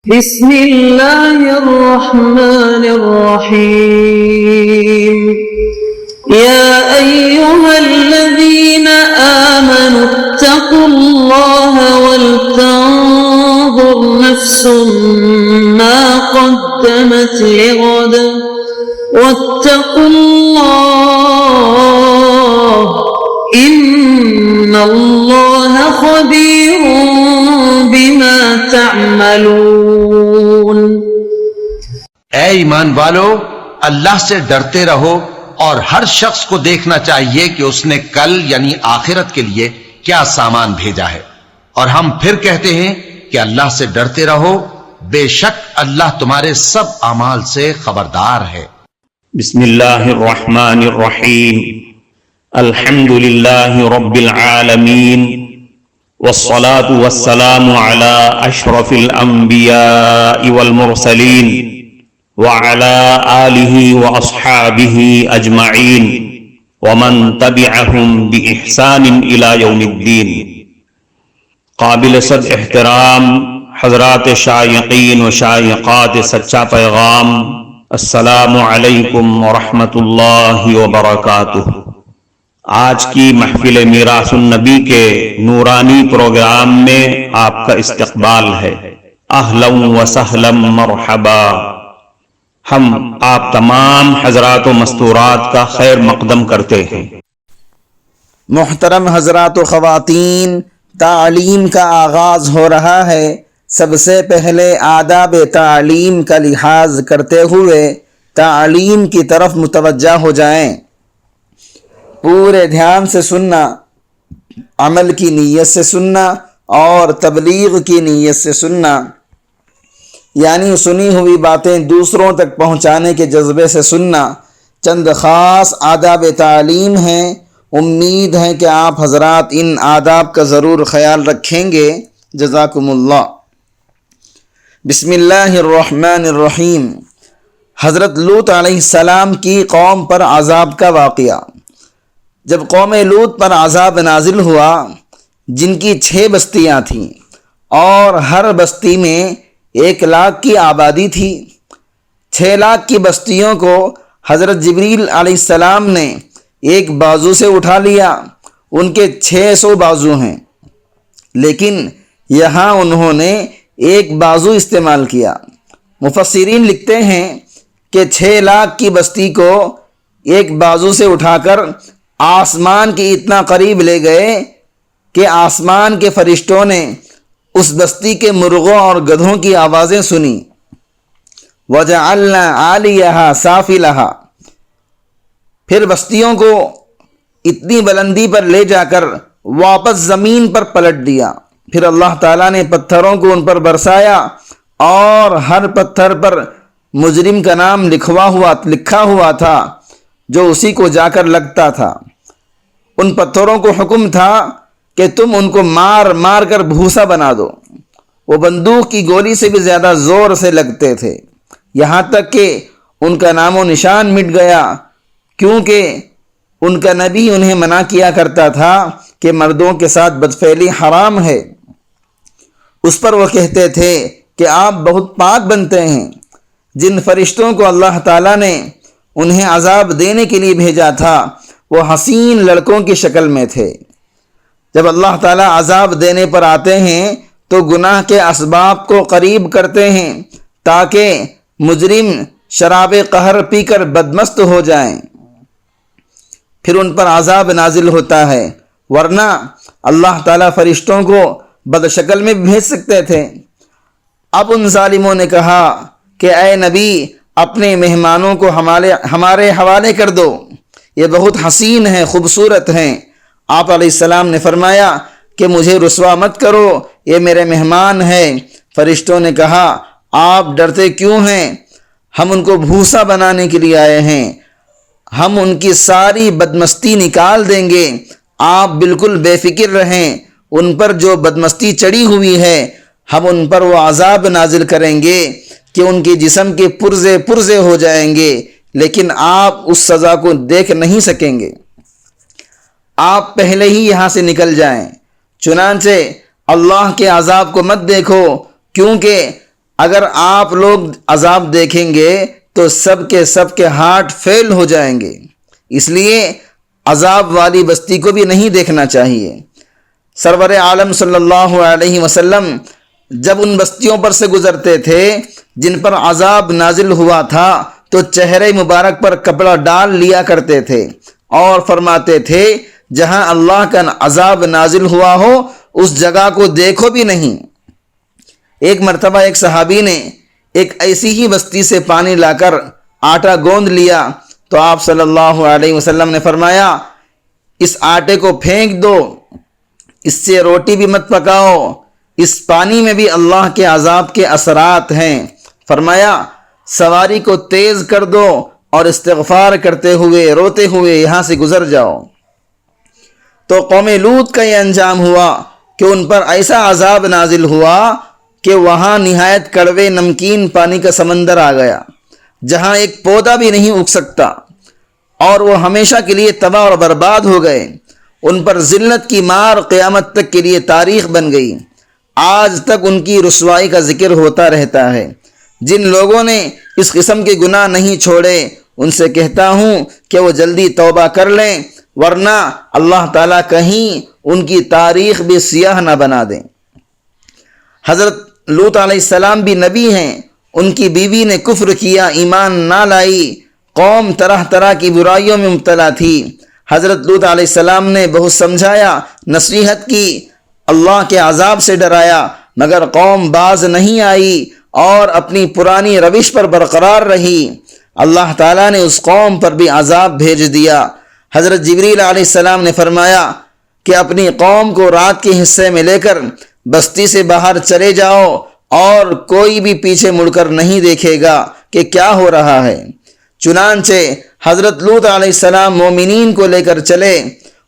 بسم اللہ الرحمن الرحیم یا ایہا الذین آمنوا اتقوا اللہ ولتنظر نفس ما قدمت لغد واتقوا اللہ ان اللہ خبیر بما تعملون۔ اے ایمان والو، اللہ سے ڈرتے رہو اور ہر شخص کو دیکھنا چاہیے کہ اس نے کل یعنی آخرت کے لیے کیا سامان بھیجا ہے، اور ہم پھر کہتے ہیں کہ اللہ سے ڈرتے رہو، بے شک اللہ تمہارے سب اعمال سے خبردار ہے۔ بسم اللہ الرحمن الرحیم، الحمد للہ رب العالمین، والصلاة والسلام على اشرف الانبیاء والمرسلین وعلى آلہ واصحابہ اجمعین ومن تبعہم بإحسان الى یوم الدین۔ قابل صد احترام حضرات شائقین و شائقات سچا پیغام، السلام علیکم ورحمۃ اللہ وبرکاتہ۔ آج کی محفل میراث النبی کے نورانی پروگرام میں آپ کا استقبال ہے۔ اہلا و سہلا مرحبا۔ ہم آپ تمام حضرات و مستورات کا خیر مقدم کرتے ہیں۔ محترم حضرات و خواتین، تعلیم کا آغاز ہو رہا ہے۔ سب سے پہلے آداب تعلیم کا لحاظ کرتے ہوئے تعلیم کی طرف متوجہ ہو جائیں۔ پورے دھیان سے سننا، عمل کی نیت سے سننا اور تبلیغ کی نیت سے سننا، یعنی سنی ہوئی باتیں دوسروں تک پہنچانے کے جذبے سے سننا۔ چند خاص آداب تعلیم ہیں، امید ہے کہ آپ حضرات ان آداب کا ضرور خیال رکھیں گے۔ جزاکم اللہ۔ بسم اللہ الرحمن الرحیم۔ حضرت لوط علیہ السلام کی قوم پر عذاب کا واقعہ۔ جب قوم لوط پر عذاب نازل ہوا، جن کی 6 بستیاں تھیں اور ہر بستی میں 1,00,000 کی آبادی تھی، 6,00,000 کی بستیوں کو حضرت جبریل علیہ السلام نے ایک بازو سے اٹھا لیا۔ ان کے 600 بازو ہیں، لیکن یہاں انہوں نے ایک بازو استعمال کیا۔ مفسرین لکھتے ہیں کہ 6,00,000 کی بستی کو ایک بازو سے اٹھا کر آسمان کے اتنا قریب لے گئے کہ آسمان کے فرشتوں نے اس بستی کے مرغوں اور گدھوں کی آوازیں سنی۔ وَجَعَلْنَا عَالِيَهَا سَافِلَهَا۔ پھر بستیوں کو اتنی بلندی پر لے جا کر واپس زمین پر پلٹ دیا۔ پھر اللہ تعالیٰ نے پتھروں کو ان پر برسایا اور ہر پتھر پر مجرم کا نام لکھا ہوا تھا جو اسی کو جا کر لگتا تھا۔ ان پتھروں کو حکم تھا کہ تم ان کو مار مار کر بھوسا بنا دو۔ وہ بندوق کی گولی سے بھی زیادہ زور سے لگتے تھے، یہاں تک کہ ان کا نام و نشان مٹ گیا، کیونکہ ان کا نبی انہیں منع کیا کرتا تھا کہ مردوں کے ساتھ بدفعلی حرام ہے۔ اس پر وہ کہتے تھے کہ آپ بہت پاک بنتے ہیں۔ جن فرشتوں کو اللہ تعالیٰ نے انہیں عذاب دینے کے لیے بھیجا تھا، وہ حسین لڑکوں کی شکل میں تھے۔ جب اللہ تعالیٰ عذاب دینے پر آتے ہیں تو گناہ کے اسباب کو قریب کرتے ہیں تاکہ مجرم شراب قہر پی کر بدمست ہو جائیں، پھر ان پر عذاب نازل ہوتا ہے، ورنہ اللہ تعالیٰ فرشتوں کو بدشکل میں بھیج سکتے تھے۔ اب ان ظالموں نے کہا کہ اے نبی، اپنے مہمانوں کو ہمارے حوالے کر دو، یہ بہت حسین ہیں، خوبصورت ہیں۔ آپ علیہ السلام نے فرمایا کہ مجھے رسوا مت کرو، یہ میرے مہمان ہیں۔ فرشتوں نے کہا آپ ڈرتے کیوں ہیں؟ ہم ان کو بھوسا بنانے کے لیے آئے ہیں، ہم ان کی ساری بدمستی نکال دیں گے، آپ بالکل بے فکر رہیں۔ ان پر جو بدمستی چڑھی ہوئی ہے، ہم ان پر وہ عذاب نازل کریں گے کہ ان کے جسم کے پرزے پرزے ہو جائیں گے، لیکن آپ اس سزا کو دیکھ نہیں سکیں گے۔ آپ پہلے ہی یہاں سے نکل جائیں، چنانچہ اللہ کے عذاب کو مت دیکھو، کیونکہ اگر آپ لوگ عذاب دیکھیں گے تو سب کے ہارٹ فیل ہو جائیں گے، اس لیے عذاب والی بستی کو بھی نہیں دیکھنا چاہیے۔ سرور عالم صلی اللہ علیہ وسلم جب ان بستیوں پر سے گزرتے تھے جن پر عذاب نازل ہوا تھا تو چہرے مبارک پر کپڑا ڈال لیا کرتے تھے اور فرماتے تھے جہاں اللہ کا عذاب نازل ہوا ہو اس جگہ کو دیکھو بھی نہیں۔ ایک مرتبہ ایک صحابی نے ایک ایسی ہی بستی سے پانی لا کر آٹا گوندھ لیا تو آپ صلی اللہ علیہ وسلم نے فرمایا اس آٹے کو پھینک دو، اس سے روٹی بھی مت پکاؤ، اس پانی میں بھی اللہ کے عذاب کے اثرات ہیں۔ فرمایا سواری کو تیز کر دو اور استغفار کرتے ہوئے روتے ہوئے یہاں سے گزر جاؤ۔ تو قوم لوط کا یہ انجام ہوا کہ ان پر ایسا عذاب نازل ہوا کہ وہاں نہایت کڑوے نمکین پانی کا سمندر آ گیا جہاں ایک پودا بھی نہیں اگ سکتا، اور وہ ہمیشہ کے لیے تباہ اور برباد ہو گئے۔ ان پر ذلت کی مار قیامت تک کے لیے تاریخ بن گئی۔ آج تک ان کی رسوائی کا ذکر ہوتا رہتا ہے۔ جن لوگوں نے اس قسم کے گناہ نہیں چھوڑے ان سے کہتا ہوں کہ وہ جلدی توبہ کر لیں، ورنہ اللہ تعالیٰ کہیں ان کی تاریخ بھی سیاہ نہ بنا دیں۔ حضرت لوط علیہ السلام بھی نبی ہیں۔ ان کی بیوی نے کفر کیا، ایمان نہ لائی، قوم طرح طرح کی برائیوں میں مبتلا تھی۔ حضرت لوط علیہ السلام نے بہت سمجھایا، نصیحت کی، اللہ کے عذاب سے ڈرایا، مگر قوم باز نہیں آئی اور اپنی پرانی روش پر برقرار رہی۔ اللہ تعالیٰ نے اس قوم پر بھی عذاب بھیج دیا۔ حضرت جبریل علیہ السلام نے فرمایا کہ اپنی قوم کو رات کے حصے میں لے کر بستی سے باہر چلے جاؤ اور کوئی بھی پیچھے مڑ کر نہیں دیکھے گا کہ کیا ہو رہا ہے۔ چنانچہ حضرت لوط علیہ السلام مومنین کو لے کر چلے۔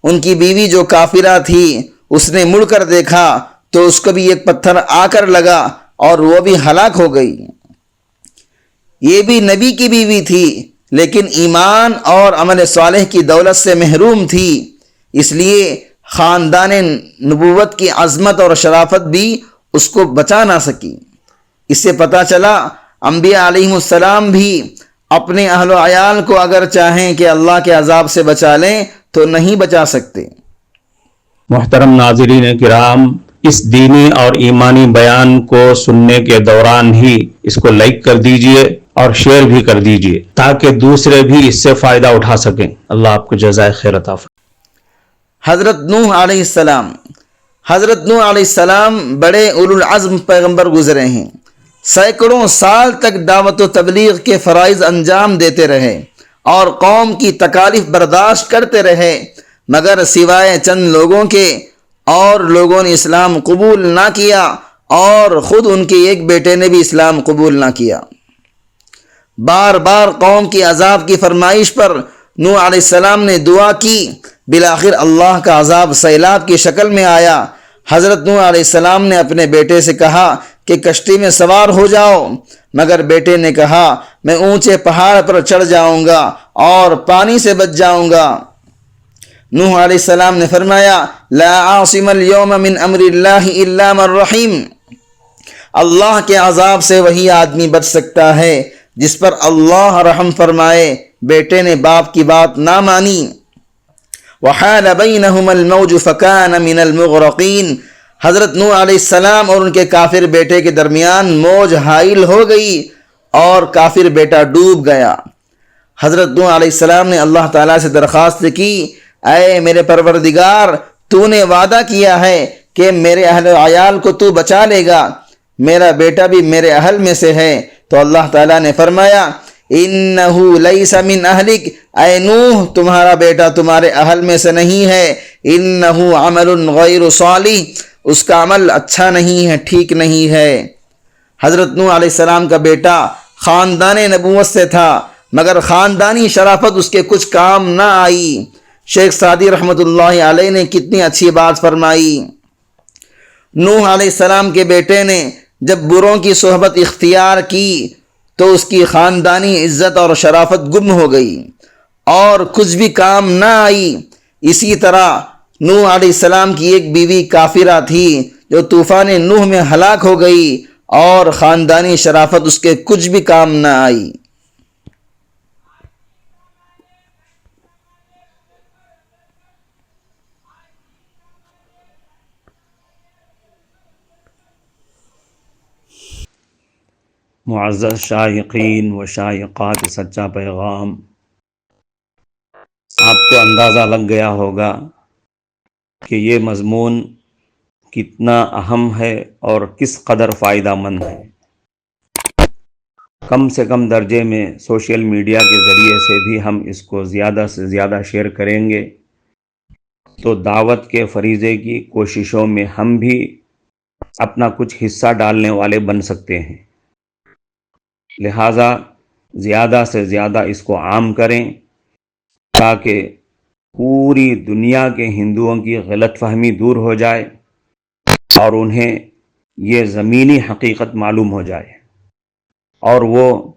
ان کی بیوی جو کافرہ تھی اس نے مڑ کر دیکھا تو اس کو بھی ایک پتھر آ کر لگا اور وہ بھی ہلاک ہو گئی۔ یہ بھی نبی کی بیوی تھی لیکن ایمان اور عمل صالح کی دولت سے محروم تھی، اس لیے خاندان نبوت کی عظمت اور شرافت بھی اس کو بچا نہ سکی۔ اس سے پتہ چلا انبیاء علیہ السلام بھی اپنے اہل و عیال کو اگر چاہیں کہ اللہ کے عذاب سے بچا لیں تو نہیں بچا سکتے۔ محترم ناظرین کرام، اس دینی اور ایمانی بیان کو سننے کے دوران ہی اس کو لائک کر دیجئے اور شیئر بھی کر دیجئے تاکہ دوسرے بھی اس سے فائدہ اٹھا سکیں۔ اللہ آپ کو جزائے خیر عطا فرمائے۔ حضرت نوح علیہ السلام علیہ السلام بڑے اولو العزم پیغمبر گزرے ہیں۔ سینکڑوں سال تک دعوت و تبلیغ کے فرائض انجام دیتے رہے اور قوم کی تکالیف برداشت کرتے رہے، مگر سوائے چند لوگوں کے اور لوگوں نے اسلام قبول نہ کیا، اور خود ان کے ایک بیٹے نے بھی اسلام قبول نہ کیا۔ بار بار قوم کی عذاب کی فرمائش پر نوح علیہ السلام نے دعا کی، بالآخر اللہ کا عذاب سیلاب کی شکل میں آیا۔ حضرت نوح علیہ السلام نے اپنے بیٹے سے کہا کہ کشتی میں سوار ہو جاؤ، مگر بیٹے نے کہا میں اونچے پہاڑ پر چڑھ جاؤں گا اور پانی سے بچ جاؤں گا۔ نوح علیہ السلام نے فرمایا لا عاصم اليوم من امر اللہ الا من رحیم، اللہ کے عذاب سے وہی آدمی بچ سکتا ہے جس پر اللہ رحم فرمائے۔ بیٹے نے باپ کی بات نہ مانی۔ وحال بینہم الموج فکان من المغرقین، حضرت نوح علیہ السلام اور ان کے کافر بیٹے کے درمیان موج حائل ہو گئی اور کافر بیٹا ڈوب گیا۔ حضرت نوح علیہ السلام نے اللہ تعالیٰ سے درخواست کی، اے میرے پروردگار، تو نے وعدہ کیا ہے کہ میرے اہل و عیال کو تو بچا لے گا، میرا بیٹا بھی میرے اہل میں سے ہے۔ تو اللہ تعالیٰ نے فرمایا انہو لیس من اہلک، اے نوح تمہارا بیٹا تمہارے اہل میں سے نہیں ہے، انہو عمل غیر صالح، اس کا عمل اچھا نہیں ہے، ٹھیک نہیں ہے۔ حضرت نوح علیہ السلام کا بیٹا خاندان نبوت سے تھا، مگر خاندانی شرافت اس کے کچھ کام نہ آئی۔ شیخ سعدی رحمۃ اللہ علیہ نے کتنی اچھی بات فرمائی۔ نوح علیہ السلام کے بیٹے نے جب بروں کی صحبت اختیار کی تو اس کی خاندانی عزت اور شرافت گم ہو گئی اور کچھ بھی کام نہ آئی۔ اسی طرح نوح علیہ السلام کی ایک بیوی کافرہ تھی جو طوفان نوح میں ہلاک ہو گئی اور خاندانی شرافت اس کے کچھ بھی کام نہ آئی۔ معزز شائقین و شائقات سچا پیغام، آپ کو اندازہ لگ گیا ہوگا کہ یہ مضمون کتنا اہم ہے اور کس قدر فائدہ مند ہے۔ کم سے کم درجے میں سوشل میڈیا کے ذریعے سے بھی ہم اس کو زیادہ سے زیادہ شیئر کریں گے تو دعوت کے فریضے کی کوششوں میں ہم بھی اپنا کچھ حصہ ڈالنے والے بن سکتے ہیں۔ لہٰذا زیادہ سے زیادہ اس کو عام کریں تاکہ پوری دنیا کے ہندوؤں کی غلط فہمی دور ہو جائے اور انہیں یہ زمینی حقیقت معلوم ہو جائے اور وہ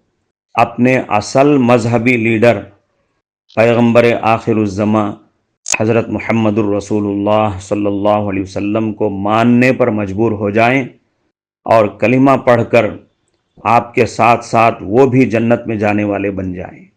اپنے اصل مذہبی لیڈر پیغمبر آخر الزماں حضرت محمد الرسول اللہ صلی اللہ علیہ وسلم کو ماننے پر مجبور ہو جائیں اور کلمہ پڑھ کر آپ کے ساتھ ساتھ وہ بھی جنت میں جانے والے بن جائیں۔